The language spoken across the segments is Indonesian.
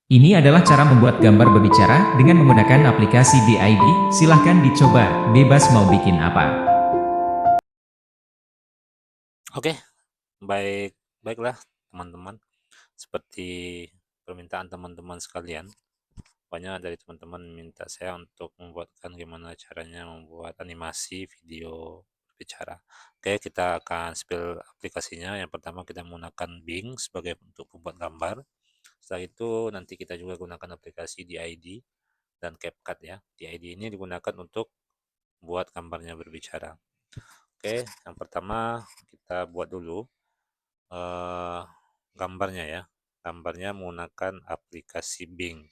Ini adalah cara membuat gambar berbicara dengan menggunakan aplikasi DID. Silahkan dicoba, bebas mau bikin apa. Oke, baiklah teman-teman. Seperti permintaan teman-teman sekalian, banyak dari teman-teman minta saya untuk membuatkan gimana caranya membuat animasi video berbicara. Oke, kita akan spill aplikasinya. Yang pertama kita menggunakan Bing sebagai untuk pembuat gambar. Setelah itu nanti kita juga gunakan aplikasi DID dan CapCut ya. DID ini digunakan untuk buat gambarnya berbicara. Oke, yang pertama kita buat dulu eh, gambarnya ya. Gambarnya menggunakan aplikasi Bing.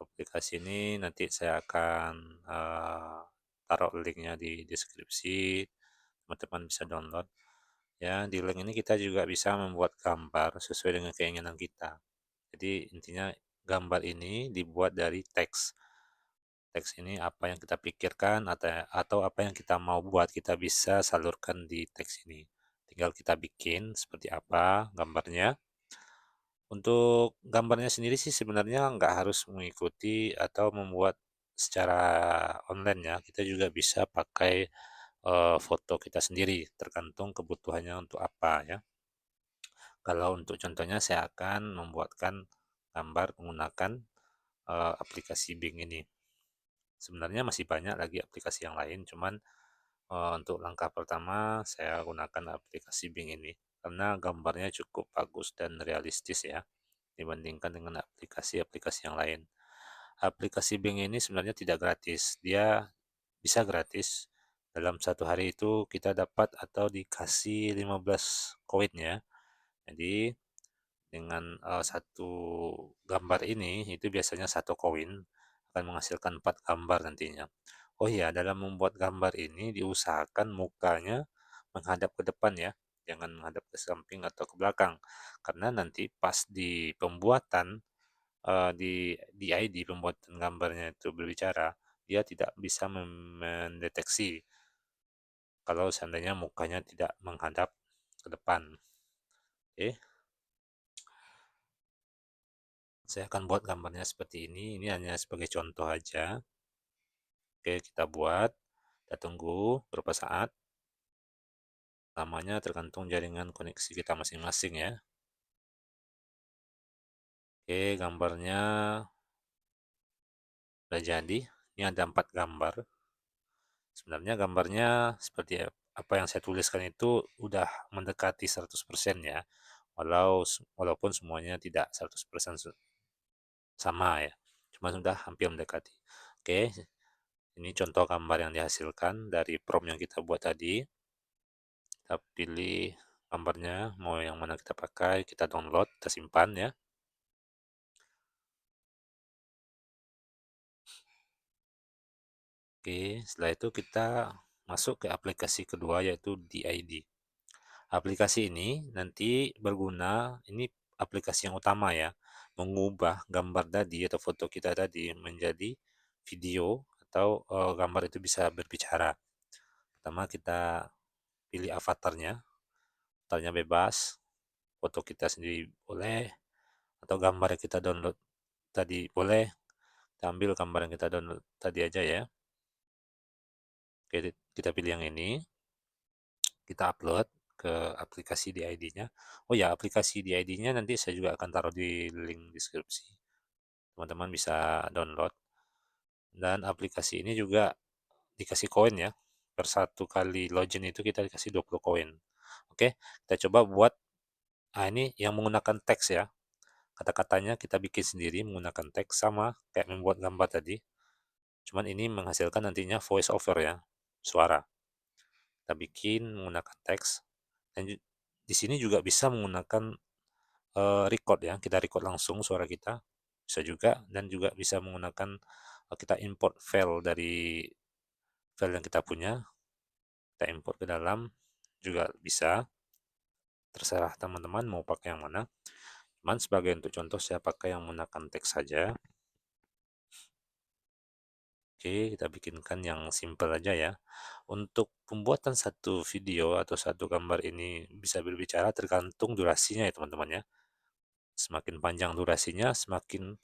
Aplikasi ini nanti saya akan taruh linknya di deskripsi, teman-teman bisa download. Ya, di link ini kita juga bisa membuat gambar sesuai dengan keinginan kita. Jadi intinya gambar ini dibuat dari teks. Teks ini apa yang kita pikirkan atau apa yang kita mau buat kita bisa salurkan di teks ini. Tinggal kita bikin seperti apa gambarnya. Untuk gambarnya sendiri sih sebenarnya nggak harus mengikuti atau membuat secara online ya. Kita juga bisa pakai foto kita sendiri, tergantung kebutuhannya untuk apa ya. Kalau untuk contohnya saya akan membuatkan gambar menggunakan aplikasi Bing ini. Sebenarnya masih banyak lagi aplikasi yang lain, cuman untuk langkah pertama saya gunakan aplikasi Bing ini karena gambarnya cukup bagus dan realistis ya dibandingkan dengan aplikasi-aplikasi yang lain. Aplikasi Bing ini sebenarnya tidak gratis, dia bisa gratis. Dalam satu hari itu kita dapat atau dikasih 15 koin ya. Jadi dengan satu gambar ini itu biasanya satu koin akan menghasilkan 4 gambar nantinya. Oh iya, dalam membuat gambar ini diusahakan mukanya menghadap ke depan ya, jangan menghadap ke samping atau ke belakang. Karena nanti pas di pembuatan di ID pembuatan gambarnya itu berbicara, dia tidak bisa mendeteksi kalau seandainya mukanya tidak menghadap ke depan. Oke, saya akan buat gambarnya seperti ini. Ini hanya sebagai contoh aja. Oke, kita buat. Kita tunggu beberapa saat. Lamanya tergantung jaringan koneksi kita masing-masing ya. Oke, gambarnya sudah jadi. Ini ada 4 gambar. Sebenarnya gambarnya seperti apa yang saya tuliskan itu udah mendekati 100% ya. Walaupun semuanya tidak 100% sama ya. Cuma sudah hampir mendekati. Oke, ini contoh gambar yang dihasilkan dari prompt yang kita buat tadi. Kita pilih gambarnya, mau yang mana kita pakai, kita download, kita simpan ya. Oke, setelah itu kita masuk ke aplikasi kedua yaitu DID. Aplikasi ini nanti berguna, ini aplikasi yang utama ya, mengubah gambar tadi atau foto kita tadi menjadi video atau gambar itu bisa berbicara. Pertama kita pilih avatarnya, avatarnya bebas, foto kita sendiri boleh, atau gambar yang kita download tadi boleh. Kita ambil gambar yang kita download tadi aja ya. Oke, kita pilih yang ini, kita upload ke aplikasi DID-nya. Oh ya, aplikasi DID-nya nanti saya juga akan taruh di link deskripsi. Teman-teman bisa download. Dan aplikasi ini juga dikasih koin ya. Per satu kali login itu kita dikasih 20 koin. Oke, kita coba buat. Ini yang menggunakan teks ya. Kata-katanya kita bikin sendiri menggunakan teks sama kayak membuat gambar tadi. Cuman ini menghasilkan nantinya voice over ya, suara. Kita bikin menggunakan teks. Dan di sini juga bisa menggunakan record ya, kita record langsung suara kita, bisa juga, dan juga bisa menggunakan kita import file dari file yang kita punya, kita import ke dalam juga bisa, terserah teman-teman mau pakai yang mana. Cuman sebagai untuk contoh saya pakai yang menggunakan teks saja. Oke, kita bikinkan yang simple aja ya. Untuk pembuatan satu video atau satu gambar ini bisa berbicara tergantung durasinya ya teman-teman ya. Semakin panjang durasinya, semakin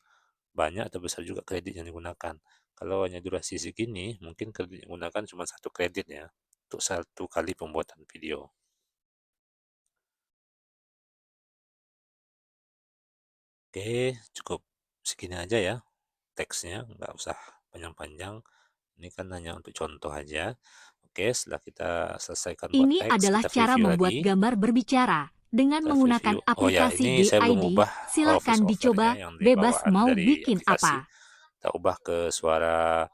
banyak atau besar juga kredit yang digunakan. Kalau hanya durasi segini, mungkin kredit yang digunakan cuma 1 kredit ya, untuk 1 kali pembuatan video. Oke, cukup segini aja ya teksnya, nggak usah panjang-panjang. Ini kan hanya untuk contoh aja. Oke, setelah kita selesaikan buat Ini teks, adalah kita cara preview membuat lagi. gambar berbicara. Dengan Kita menggunakan preview. Oh ya, aplikasi ini saya belum DID, ubah silakan voice overnya dicoba, yang di bebas bawaan mau dari bikin aplikasi. apa. Kita ubah ke suara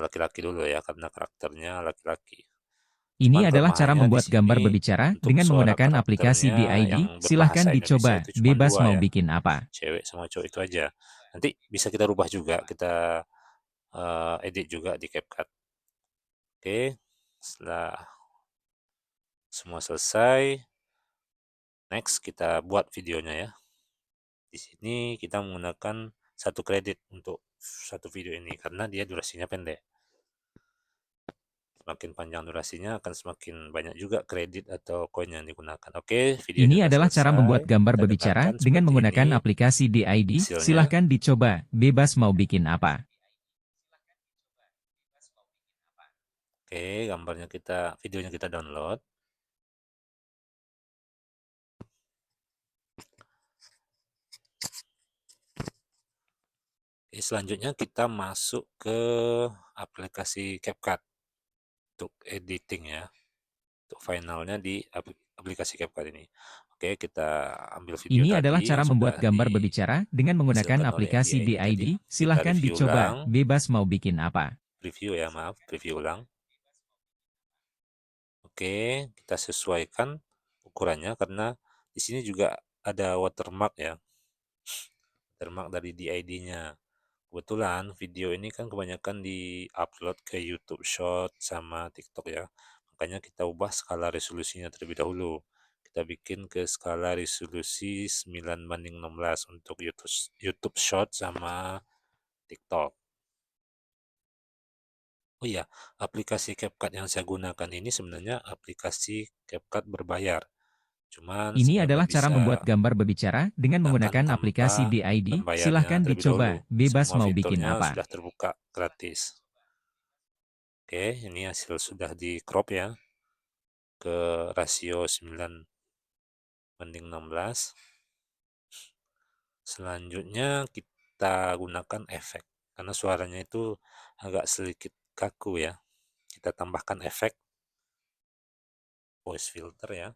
laki-laki dulu ya, karena karakternya laki-laki. Cuman Ini adalah cara kelemahannya di membuat gambar sini berbicara untuk dengan suara menggunakan aplikasi karakternya yang DID. Silahkan berbahasa Indonesia dicoba, itu cuma bebas 2 mau ya. bikin apa. Cewek sama cowok itu aja. Nanti bisa kita rubah juga, kita edit juga di CapCut. Oke, setelah semua selesai, next kita buat videonya ya. Di sini kita menggunakan 1 kredit untuk 1 video ini karena dia durasinya pendek. Semakin panjang durasinya akan semakin banyak juga kredit atau koin yang digunakan. Oke, videonya Ini sudah adalah cara selesai. membuat gambar Kita berbicara dengarkan dengan seperti ini menggunakan aplikasi DID. hasilnya. Silahkan dicoba, bebas mau bikin apa. Oke, videonya kita download. Oke, selanjutnya kita masuk ke aplikasi CapCut untuk editing ya. Untuk finalnya di aplikasi CapCut ini. Oke, kita ambil video Ini adalah tadi cara yang membuat sudah gambar berbicara dengan menggunakan dihasilkan oleh aplikasi DID tadi. DID. Kita Silahkan review dicoba, ulang. bebas mau bikin apa. Preview ya, maaf, preview ulang. Oke, kita sesuaikan ukurannya karena di sini juga ada watermark ya. Watermark dari DID-nya. Kebetulan video ini kan kebanyakan di-upload ke YouTube Short sama TikTok ya. Makanya kita ubah skala resolusinya terlebih dahulu. Kita bikin ke skala resolusi 9:16 untuk YouTube Short sama TikTok. Oh iya, aplikasi CapCut yang saya gunakan ini sebenarnya aplikasi CapCut berbayar. Cuman Ini saya adalah nggak cara bisa membuat gambar berbicara dengan gunakan menggunakan aplikasi tanpa DID. membayarnya Silahkan terlebih dahulu. dicoba, bebas Semua mau bikin fiturnya apa. sudah terbuka gratis. Oke, ini hasil sudah di crop ya ke rasio 9:16. Selanjutnya kita gunakan efek karena suaranya itu agak sedikit kaku ya. Kita tambahkan efek voice filter ya.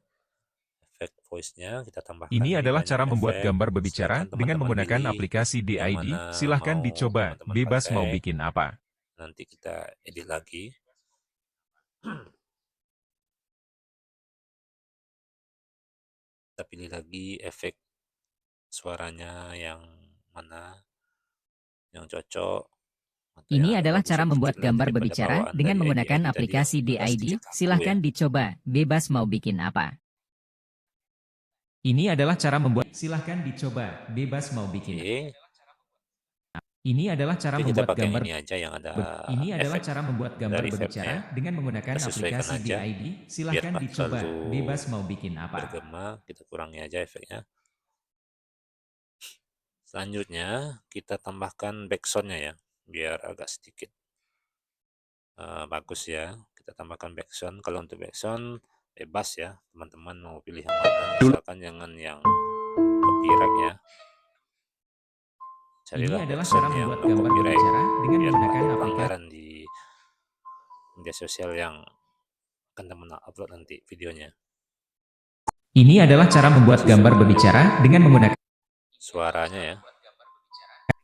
Efek voice-nya kita tambahkan Ini ini adalah banyak cara membuat efek. gambar berbicara Silakan dengan teman-teman menggunakan pilih aplikasi yang DID. mana Silahkan mau dicoba, teman-teman bebas mau pakai. bikin apa. Nanti kita edit lagi. Kita pilih lagi efek suaranya yang mana yang cocok atau yang Ini agak adalah bagus cara sedikit membuat lah gambar daripada berbicara bawaan dengan dari menggunakan ID tadi yang aplikasi agak sedikit DID. kaku ya. Silahkan dicoba, bebas mau bikin apa. Ini adalah cara membuat. Silahkan dicoba, bebas mau bikin. Oke, Ini adalah cara kita membuat pakai yang gambar. ini aja yang ada Ini adalah efek cara membuat gambar dari vape-nya ya. berbicara dengan menggunakan Kita sesuaikan aplikasi aja DID. biar Silahkan tak dicoba, terlalu bebas mau bikin apa. bergema, kita kurangi aja efeknya. Selanjutnya kita tambahkan backsound-nya ya, biar agak sedikit bagus ya. Kita tambahkan backsound. Kalau untuk backsound bebas ya, teman-teman mau pilih yang mana, asalkan jangan yang copyright ya. Ini Carilah adalah cara backsound yang membuat no gambar copyright berbicara dengan biar tak menggunakan ada aplikasi. pelanggaran di media sosial yang akan teman upload nanti videonya. Ini adalah cara membuat gambar berbicara dengan menggunakan. Suaranya ya.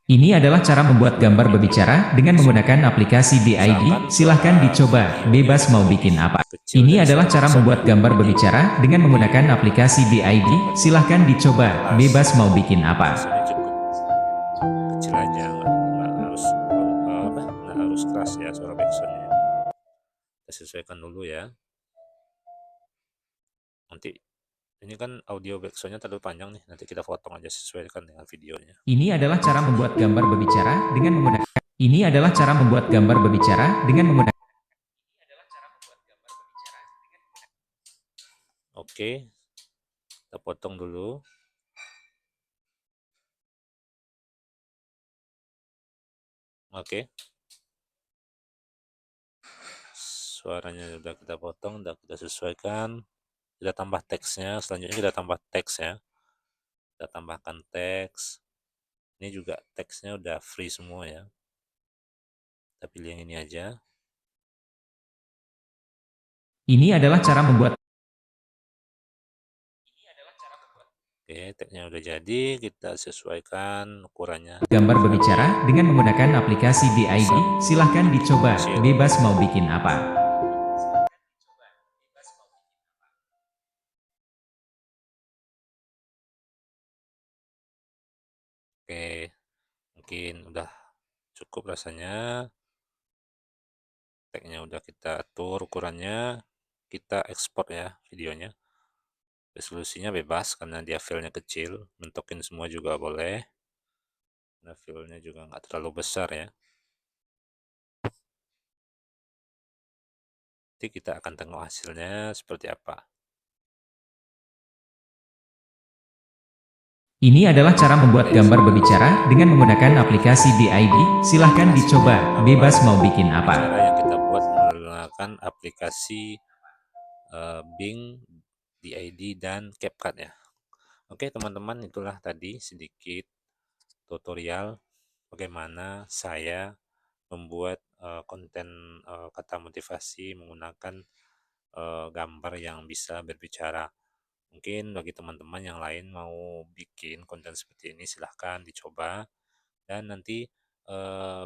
Ini adalah cara membuat gambar berbicara dengan menggunakan aplikasi DID. Silahkan dicoba, bebas mau bikin apa. Ini adalah cara membuat gambar berbicara dengan menggunakan aplikasi DID. Silahkan dicoba, bebas mau bikin apa. Backsound-nya cukup kecil aja, nggak harus keras ya suara backsound-nya. Kita sesuaikan dulu ya. Nanti ini kan audio backsound-nya terlalu panjang nih, nanti kita potong aja sesuaikan dengan videonya. Ini adalah cara membuat gambar berbicara dengan menggunakan. Ini adalah cara membuat gambar berbicara dengan menggunakan. Oke, kita potong dulu. Oke, suaranya sudah kita potong, sudah kita sesuaikan. Kita tambah teksnya, selanjutnya kita tambah teks ya. Kita tambahkan teks. Ini juga teksnya udah free semua ya. Kita pilih yang ini aja. Ini adalah cara membuat Oke, teksnya udah jadi, kita sesuaikan ukurannya. gambar berbicara dengan menggunakan aplikasi DID. Silahkan dicoba, bebas mau bikin apa. Oke, mungkin udah cukup rasanya. Tagnya udah kita atur ukurannya, kita ekspor ya videonya. Resolusinya bebas karena dia filenya kecil, bentukin semua juga boleh. Nah, filenya juga nggak terlalu besar ya. Nanti kita akan tengok hasilnya seperti apa. Ini adalah cara membuat gambar berbicara dengan menggunakan aplikasi DID. Silahkan dicoba, bebas mau bikin apa. Cara yang kita buat menggunakan aplikasi Bing, DID, dan CapCut ya. Oke teman-teman, itulah tadi sedikit tutorial bagaimana saya membuat konten kata motivasi menggunakan gambar yang bisa berbicara. Mungkin bagi teman-teman yang lain mau bikin konten seperti ini silahkan dicoba. Dan nanti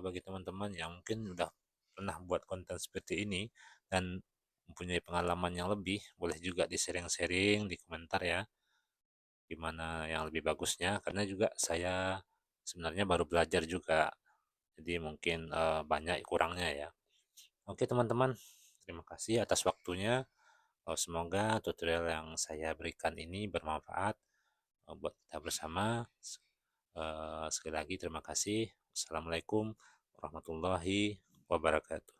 bagi teman-teman yang mungkin udah pernah buat konten seperti ini dan mempunyai pengalaman yang lebih, boleh juga di-sharing-sharing di komentar ya, gimana yang lebih bagusnya, karena juga saya sebenarnya baru belajar juga, jadi mungkin banyak kurangnya ya. Oke teman-teman, terima kasih atas waktunya. Semoga tutorial yang saya berikan ini bermanfaat buat kita bersama. Sekali lagi terima kasih. Assalamualaikum warahmatullahi wabarakatuh.